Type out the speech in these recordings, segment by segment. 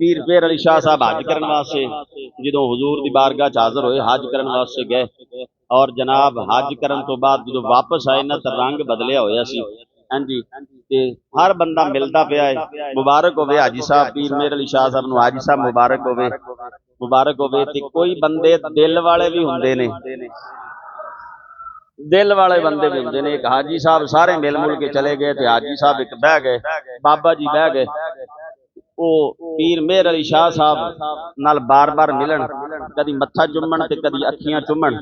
पीर मेहर अली शाह साहब हज करने वास्ते जो हुजूर की बारगाह च हाजिर होए, हज करने वास्ते गए और जनाब हज करन तो बाद जो वापस आए ना तो रंग बदलिया होया सी। हाँ जी, ते हर बंदा मिलता पिया है। मुबारक होवे हाजी साहब, पीर मेहर अली शाह साहब नूं हाजी साहब मुबारक होवे, मुबारक होवे। ते कोई बंदे दिल वाले भी हुंदे ने, दिल वाले बंदे भी होंगे ने। एक हाजी साहब सारे मिल मुल के चले गए थे, हाजी साहब एक बह गए, बाबा जी बह गए। वो पीर मेहर अली शाह साहब नाल बार बार मिलन, कदी मत्था चुमन ते कदी अखियां चुमन,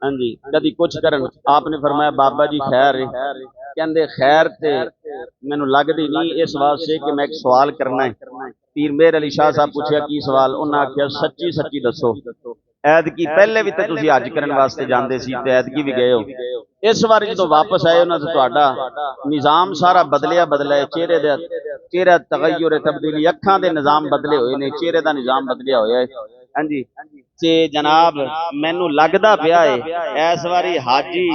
हाँ जी, कदी कुछ करन। आपने फरमाया बाबा जी खैर है? कहंदे खैर ते मैनू लगदी नहीं, इस वास्ते कि मैं एक सवाल करना है। पीर मेहर अली शाह साहब पूछया की सवाल? उन्हें आख्या सच्ची सच्ची दसो, ऐदकी पहले भी तो तुसीं हज करन वास्ते जांदे सी ते ऐदकी भी गए हो, इस बार जो वापस आए उन्होंने तो तुहाडा निज़ाम सारा बदलिया बदलिया, चेहरे दे चेहरा तगय्युर तब्दीली, अखां दे निज़ाम बदले हुए ने, चेहरे का निज़ाम बदलिया होया है। हाँ जी, ते जनाब मैनू लगदा पिया है इस बारी हाजी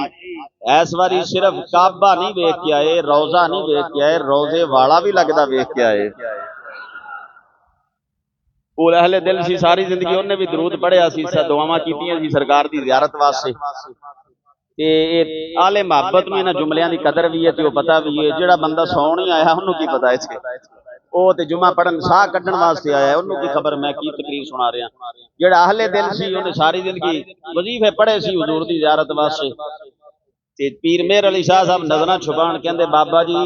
इस बारी सिर्फ काबा नहीं वेख के आए, रोज़ा नहीं वेख के आए, रोज़े वाला भी लगदा वेख के आए। पूरे अहले दिल सी, सारी जिंदगी उन्हें भी दरूद पढ़िया सी, दुआवां कीतियां सी सरकार की ज़ियारत वास्ते। आले मुहब्बत में इन्हां जुमलियां की कदर भी है तो पता भी है। जिहड़ा बंदा सौण ही आया उन्होंने की पता इत्थे, वो तो जुमा पढ़न साह कढ़न वास्ते आया, उन्होंने की खबर मैं की तकरीर सुना रहा। जिहड़ा अहले दिल सी उन्हें सारी जिंदगी वजीफे पढ़े सी हुजूर की ज़ियारत वास्ते। ते पीर मेहर अली शाह साहब नज़रां छुपाण कहंदे बाबा जी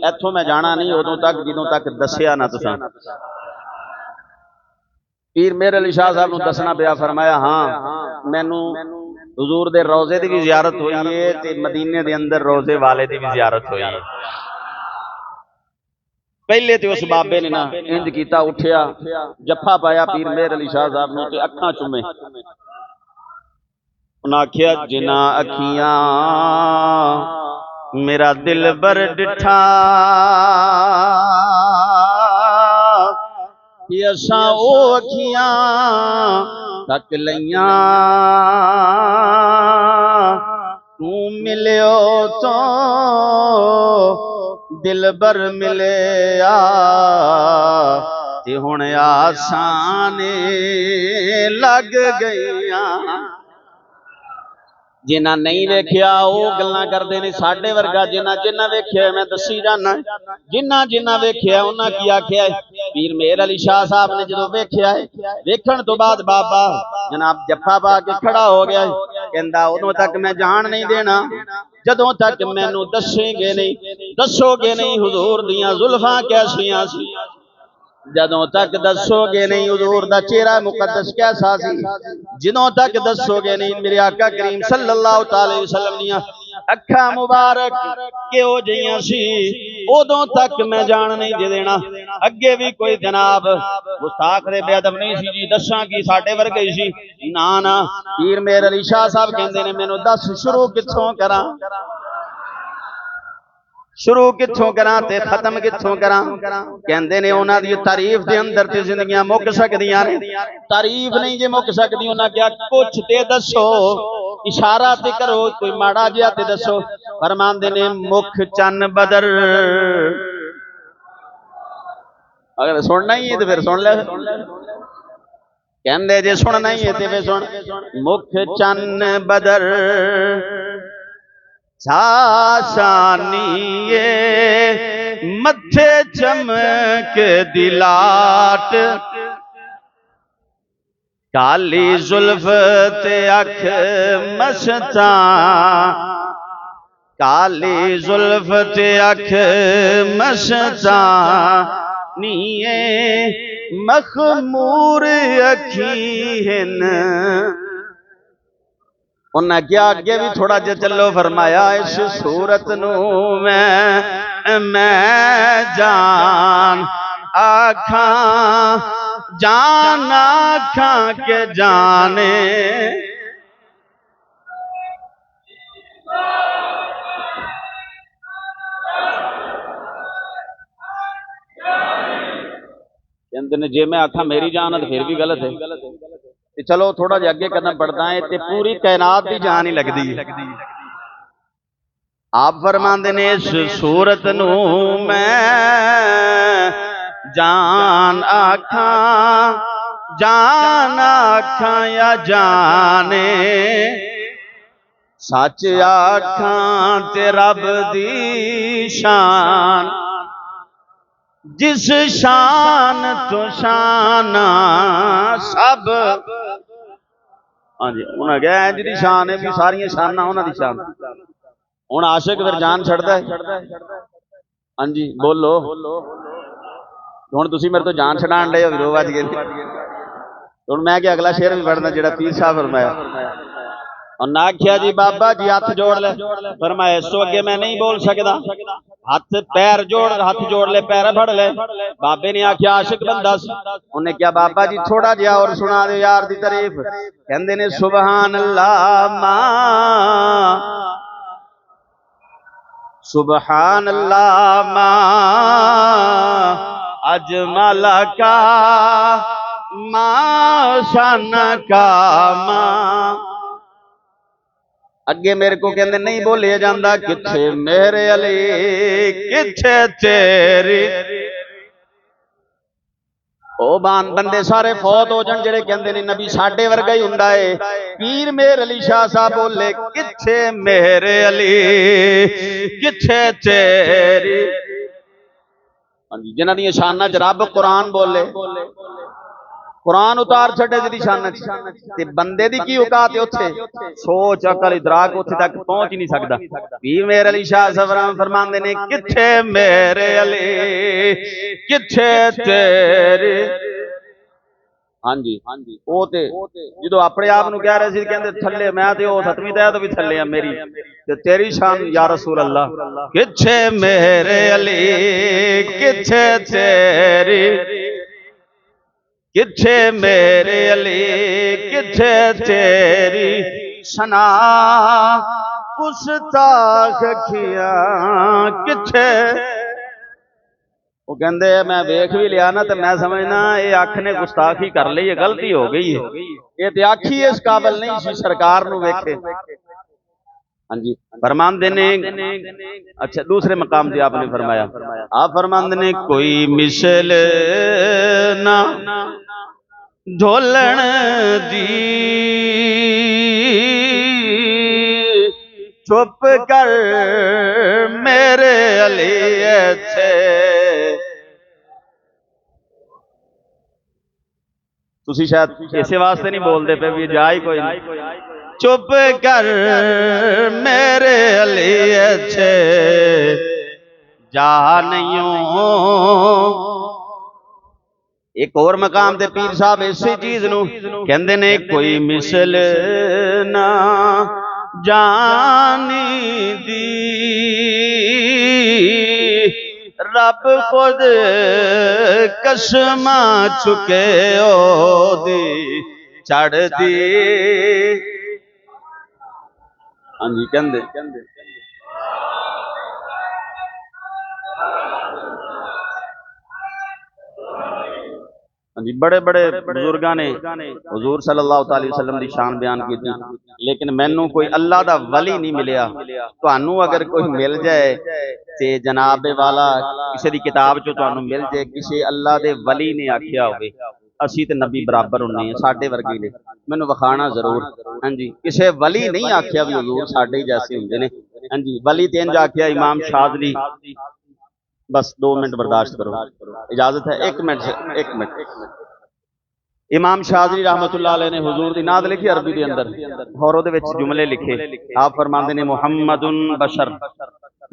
इत्थों मैं जाना नहीं उदों तक जदों तक दस्सिया ना तुसां। पीर मेहर अली शाह साहब नूं दसना पिया, फरमाया हाँ मैनू हुजूर दे रोज़े की भी ज़ियारत हुई है ते मदीने दे अंदर रोज़े वाले की भी ज़ियारत हुई है। पहले तो उस बाबे ने ना इंज कीता, उठिया जफा पाया पीर मेहर अली शाह साहब नूं ते अखां चुमे। उन्हें आख्या जिना अखियां मेरा दिल बर डिठा, असा ओ अखियां तक लइयां, तू मिलियो तो दिल बर मिलिया, ते हुण आसाने लग गईयां। जिन्ना नहीं वेख्या वो गल्लां करदे ने, साडे वर्गा जिन्ना जिन्ना वेख्या मैं दसी जाना, जिन्ना जिन्ना वेख्या उन्हां की आख्या। पीर मेहर अली शाह साहब ने जो वेख्या है, वेखण तो बाद बाबा जनाब जफा पा के खड़ा हो गया, कहंदा उदों तक मैं जान नहीं देना जदों तक मैनू दसेंगे नहीं, दसोगे नहीं हुजूर दियां जुल्फां कैसियां सी, जदों तक दसोगे नहीं हुजूर दा चेहरा मुकद्दस कैसा सी, जदों तक दसोगे नहीं मेरे आका करीम सल्लल्लाहु अलैहि वसल्लम दियां अखां मुबारक किहो जिहियां सी, उदों तक मैं जान नहीं दे देना। अगे भी कोई जनाब गुस्ताख दे बेअदब नहीं सी जी, दसां की साडे वर्गे सी ना ना। पीर मेहर अली शाह साहब कहंदे ने मैनू दस शुरू कित्थों करां, शुरू कित्थों करां ते खत्म कित्थों करां। कहंदे ने उन्हां दी तारीफ दे अंदर ते जिंदगियां मुक सकदियां ने, तारीफ नहीं जे मुक सकदी। उन्हां क्या कुछ ते दसो, इशारा ते करो, कोई माड़ा जिहा ते दसो। फरमांदे ने मुख चन बदर, अगर सुनना ही है तो फिर सुन ले, कहंदे जे सुनना ही है तो फिर सुन। मुख चन बदर छाशानिए, मथे चमक दिलाट, काली जुल्फ ते अख मस्ता, काली जुल्फ ते अख मस्ता नीए, मखमूर अखी हिन। उन्हें क्या अगे भी थोड़ा जिहा चलो, फरमाया इस सूरत नू मैं जान आखा, जान आखा के जाने, कहते ने जे मैं आखा मेरी जान है तो फिर भी गलत है। चलो थोड़ा जिहा अगे कदम बढ़ता है तो पूरी कायनात की जान ही लगती है। आप फरमांदे ने इस सूरत नू मैं जान आखा या जाने सच आखा ते रब दी शान जिस शान तो शाना सब। हाँ जी उन्हें कहा जी शान है भी सारिया शाना उन्होंने शान। हुण आशिक फिर जान छड्डदा है। हाँ जी बोलो हुण तुसीं मेरे तो जान छड़ाण डे हो 2 बज गए। हुण मैं क्या अगला शेर भी पढ़ना जिहड़ा पीर साहब फरमाया। उन्हें आख्या जी बाबा जी हाथ जोड़ ले। फरमाया इस तो अगे मैं नहीं बोल सकता। हाथ पैर जोड़ हाथ जोड़ ले पैर फड़ ले। बाबे ने आख्या आशिक बंदा उन्हें क्या बाबा जी थोड़ा जिहा और सुना दे यार दी तारीफ। कहंदे ने सुभान अल्लाह मां सुभान अल्लाह मां अजमल का मां शान का मां। अगे मेरे को कहते नहीं बोलिया जाता किथे मेरे अली किथे तेरी। ओ बान बंदे सारे फौत हो जान जेड़े कहंदे ने नबी साडे वर्गा ही हुंदा है। पीर मेर अली शाह साहब बोले किथे मेरे अली किथे तेरी। हाँ जी जिन्हां दी शानां च रब कुरान बोले कुरान उतार छड़े जी शान ते बंदे दी की औकात है उत्थे। सोच अकल इदराक उत्थे तक पहुंच ही नहीं सकता। पीर मेरे अली शाह साहब फरमांदे ने किथे मेरे अली किथे तेरे। हाँ जी वो ते जो अपने आप नूं कह रहे सी कहंदे थल्ले मैं ते ओ 7वीं तय तो भी थल्ले आ मेरी ते तेरी शान या रसूल अल्लाह किथे मेरे अली किथे तेरी किथे मेरे अली किथे तेरी सना गुस्ताख अखियां किथे। वो कहंदे मैं वेख भी लिया ना तो मैं समझना ये अख ने गुस्ताखी कर ली है गलती हो गई है ये तो आखी इस काबिल नहीं सी सरकार नूं वेखे। हाँ जी फरमांदे ने अच्छा दूसरे मकाम से आपने फरमाया आप फरमांदे ने कोई मिसल ना ढोलण दी चुप कर मेरे अली अच्छे। तुसी शायद इसे वास्ते नहीं बोलते पे भी जा ही कोई नहीं। चुप कर मेरे अली अच्छे जा नहीं। एक और मकाम ते पीर साहब इसी चीज नूं कहंदे ने कोई मिसल ना जानी दी रब खुद कसमा चुके ओ दी चढ़ दी। हाँ जी कहंदे जी बड़े बड़े बुजुर्गों ने हुजूर सल्लल्लाहु अलैहि वसल्लम की शान बयान की थी लेकिन मैनू कोई अल्लाह दा वली नहीं मिलिया। तुहानू अगर कोई मिल जाए ते जनाबे वाला किसी दी किताब चो तुहानू मिल जाए किसी अल्लाह दे वली ने आख्या होवे असी ते नबी बराबर होने साडे वर्गे ने मैनू विखाना जरूर। हाँ जी किसी वली नहीं आख्या भी हुजूर साडे जैसे हुंदे ने। हाँ जी वली ते इंज आख्या इमाम शाज़ली। बस 2 मिनट बर्दाश्त करो इजाजत है 1 मिनट। इमाम शाज़ली रहमतुल्लाह अलैह ने हुजूर दी नात लिखी अरबी दे अंदर और ओदे विच जुमले लिखे। आप फरमांदे ने मुहम्मदुन बशर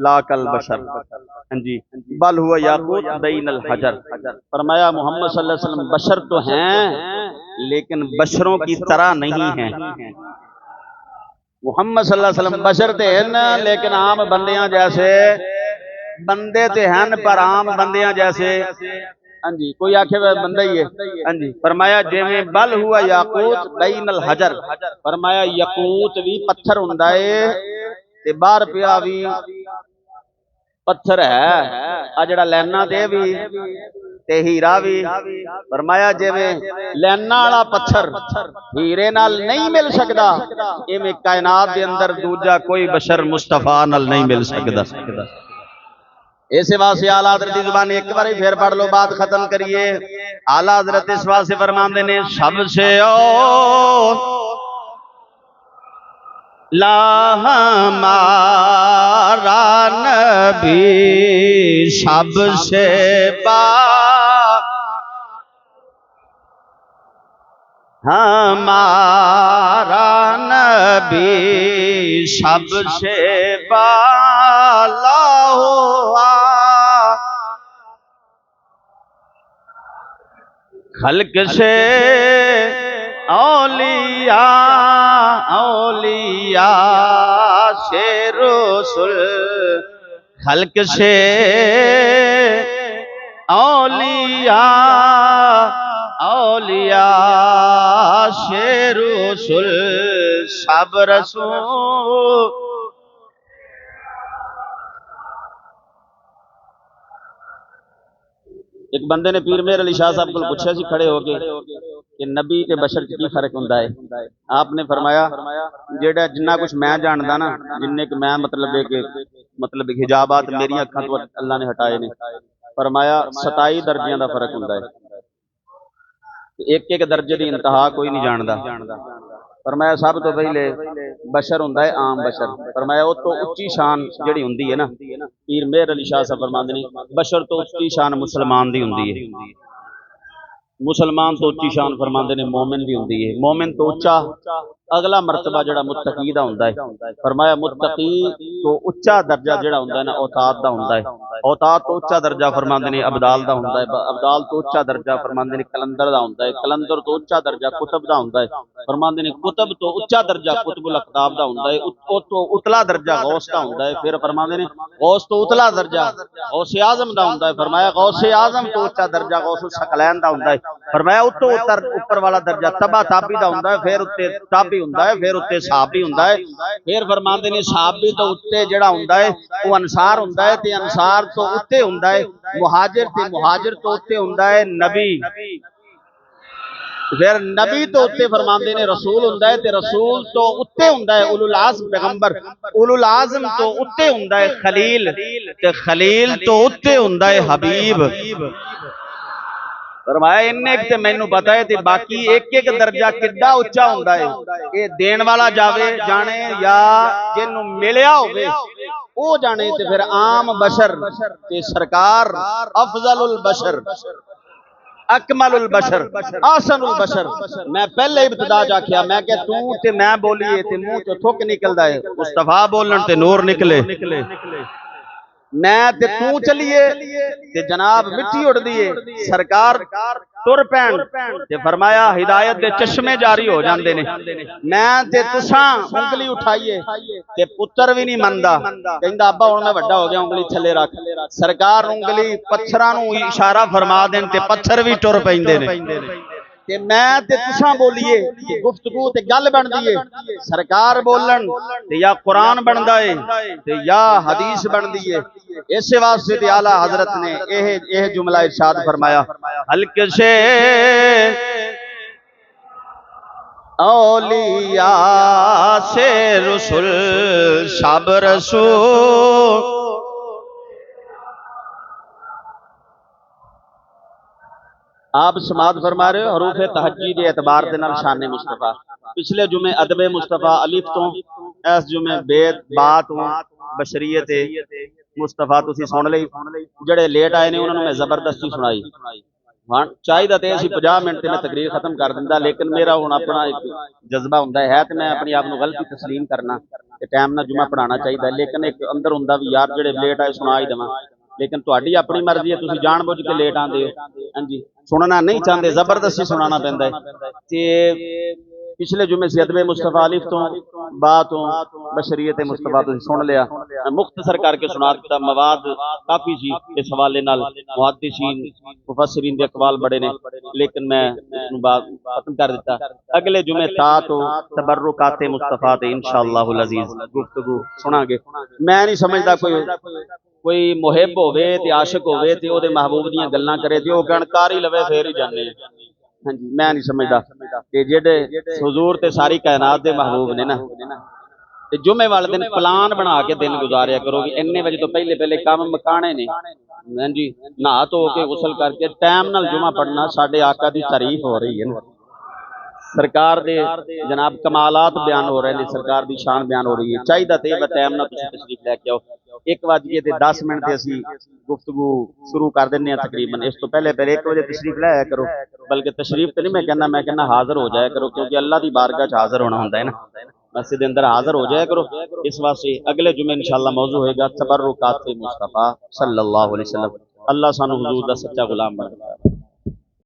ला कल बशर। हाँ जी बल हुआ याकूत बैनल हजर। फरमाया मोहम्मद सल्लल्लाहु अलैहि वसल्लम बशर तो हैं लेकिन बशरों की तरह नहीं हैं। मुहम्मद सल्लल्लाहु अलैहि वसल्लम बशर ते हैं लेकिन आम बंदियां जैसे बंदे ते हैं पर आम बंदियां जैसे। हाँ जी कोई आखे बंदा ही है। हाँ जी फरमाया जिवें बल हुआ याकूत बैनल हजर। फरमाया याकूत भी पत्थर हुंदा है ते बाहर पिया भी पत्थर है आ जड़ा लैना ते भी ते हीरा भी। फरमाया जिवें लैना वाला पत्थर हीरे नाल नहीं मिल सकदा इवें कायनात दे अंदर दूजा कोई बशर मुस्तफा नाल नहीं मिल सकदा। इस वास्ते आला हज़रत की जुबानी एक बार फिर पढ़ लो, बात खत्म करिए। आला हज़रत इस वास्ते फरमाते ने सबसे ला हमारा नबी सबसे हमारा नबी सबसे बाला हुआ खल्क से औलिया औलिया से रसूल खल्क से औलिया औलिया से रसूल सब रसूल। एक बंदे ने पीर मेहर अली शाह साहब को पूछा सी खड़े होके कि नबी ते बशर की फर्क हुंदा है। आपने फरमाया जेड़ा जिन्ना कुछ मैं जानदा ना, जिन्ने कि मैं मतलब हिजाबात मेरी अखां तो अल्लाह ने हटाए ने, फरमाया 27 दर्जियां दा फर्क हुंदा है। एक एक दर्जे की इंतहा कोई नहीं जानता। फरमाया सब तो पहले बशर हुंदा है आम बशर। फरमाया वो तो उच्ची शान जिहड़ी हुंदी है ना, पीर मेहर अली शाह साहब फरमांदे ने बशर तो उच्ची शान मुसलमान दी हुंदी है। मुसलमान तो उच्ची शान फरमांदे ने मोमिन दी हुंदी है। मोमिन तो उच्चा अगला मरतबा जिहड़ा मुत्तकी दा हुंदा है। फरमाया मुत्तकी तो उच्चा दर्जा जिहड़ा हुंदा है ना औताद दा हुंदा है। औताद तो उच्चा दर्जा फरमांदे ने अबदाल दा हुंदा है। अबदाल तो उच्चा दर्जा फरमांदे ने कलंदर दा हुंदा है। कलंदर तो उच्चा दर्जा कुतब दा हुंदा है। फरमांदे ने कुतब तो उच्चा दर्जा कुतबुल अक़ताब दा हुंदा है। ओ तो उतला दर्जा गौस दा हुंदा है। फिर फरमांदे ने गौस तो उतला दर्जा गौसे आजम दा हुंदा है। फरमाया गौसे आजम तो उच्चा दर्जा गौसुल सकलैन दा हुंदा है। फरमाया उतो उपर वाला दर्जा तबा ताबी दा हुंदा है। फिर उत्ते ताबी हुंदा है, फिर उत्ते सहाबी हुंदा है। फिर फरमांदे ने सहाबी तो उत्ते जिहड़ा हुंदा है वो अंसार हुंदा है, ते अंसार तो उत्ते हुंदा है मुहाजिर, ते मुहाजिर तो उत्ते हुंदा है नबी। फिर नबी तो उत्ते फरमांदे ने रसूल हुंदा है, ते रसूल तो उत्ते हुंदा है उलुल आज़म पैगंबर। उलुल आज़म तो उत्ते हुंदा है खलील, ते खलील तो उत्ते हुंदा है हबीब। फरमाया इन्ने ते मैनू पता है, ते बाकी एक एक दर्जा किड्डा उच्चा हुंदा है ये देण वाला जावे जाने या जिन्नू मिलिया होवे ओ जाने। ते फिर आम बशर ते सरकार अफजलुल बशर अकमलुल बशर आसनुल बशर। मैं पहले इब्तिदा च आख्या मैं क्या तू ते मैं बोलीए ते मुंह चो थुक निकलदा है, मुस्तफा बोलन ते नूर निकले। मैं ते तू चलिए ते जनाब मिट्टी उड़दी है, सरकार तुर पैन ते फरमाया हिदायत दे चश्मे जारी हो जांदे ने। मैं ते तुसां उंगली उठाइए ते पुत्र भी नहीं मनदा, कहंदा अब्बा हुण मैं वड्डा हो गया उंगली थल्ले रख। सरकार उंगली पत्थरां नूं इशारा फरमा देन ते पत्थर भी टुर पैंदे ने। ते मैं ते तुसां बोलीए ते गुफ्तगू ते गल बनदी है, सरकार बोलन ते या कुरान बनदा है ते या हदीस बनदी है। इस वास्ते ते आला हजरत ने यह जुमला इरशाद फरमाया हल्के से औलिया से रसूल सब रसूल। आप समात फरमा रहे हो हरूफ तहज्जी के एतबार के नाल शान मुस्तफा। पिछले जुमे अदबे मुस्तफा अलिफ तो इस जुमे बेत बात बशरीयत मुस्तफा तुसी सुन लई। जड़े लेट आए ने उन्होंने मैं जबरदस्ती सुनाई। हाँ चाहिए तो 50 मिनट में तकरीर खत्म कर दिंदा, लेकिन मेरा हुण अपना एक जज्बा हुंदा है तो मैं अपनी आप गलती तस्लीम करना कि टाइम ना जुमा पढ़ाना चाहिए, लेकिन एक अंदर हुंदा भी यार जड़े लेट आए सुना ही देवां। लेकिन तुहाडी अपनी मर्जी है, तुसीं जानबूझ के लेट आंदे हो। हाँ जी सुनना नहीं चाहते, जबरदस्ती सुनाना पैंदा है। पिछले जुमे से अदबे मुस्तफा अलिफ तो बात बशरीयत मुस्तफा तुसीं सुन लिया, मुख्तसर करके सुना दिता। मवाद काफ़ी सी इस हवाले नाल, मुहद्दिसीन मुफस्सिरीन दे अकवाल बड़े ने, लेकिन मैं इसनूं बात खत्म कर दिता। अगले जुमे ता तो तबर्रुकाते मुस्तफा ते इंशाअल्लाहुल अजीज गुफ्तगू सुनांगे। मैं नहीं समझदा कोई मुहिब होवे ते आशिक होवे ते ओदे महबूब दीयां गल्लां करे ते ओह गणकार ही लवे फिर ही जाने। हाँ जी मैं नहीं समझदा कि जेडे हुजूर ते सारी कायनात दे महबूब ने ना, ਤੇ ਜੁਮੇ ਵਾਲੇ ਦਿਨ ਪਲਾਨ ਬਣਾ ਕੇ ਦਿਨ ਗੁਜ਼ਾਰਿਆ ਕਰੋ ਵੀ ਇੰਨੇ ਵਜੇ ਤੋਂ ਪਹਿਲੇ ਪਹਿਲੇ ਕੰਮ ਮੁਕਾਣੇ ਨੇ। ਹਾਂਜੀ, ਨਹਾ ਧੋ ਕੇ ਗੁਸਲ करके टाइम नाल जुमा पढ़ना साडे आका की तारीफ हो रही है ना। सरकार दे जनाब कमालात बयान हो रहे हैं, सरकार की शान बयान हो रही है। चाहिए तो टाइम नाल तुसीं तशरीफ लैके आओ। 1:10 ते असीं गुफ्तगू शुरू कर देंगे तकरीबन। इस तो पहले 1 बजे तशरीफ लाया करो, बल्कि तशरीफ तो नहीं मैं कहना हाजिर हो जाया करो, क्योंकि अल्लाह की बारगाह च हाजिर होना होंदा है ना। मस्जिद के अंदर हाजिर हो जाया करो। इस वास्ते अगले जुमे इंशाअल्लाह मौजू होएगा तबर्रुकात मुस्तफा सल्लल्लाहु अलैहि वसल्लम। अल्लाह सानू हुजूर दा सच्चा गुलाम बना।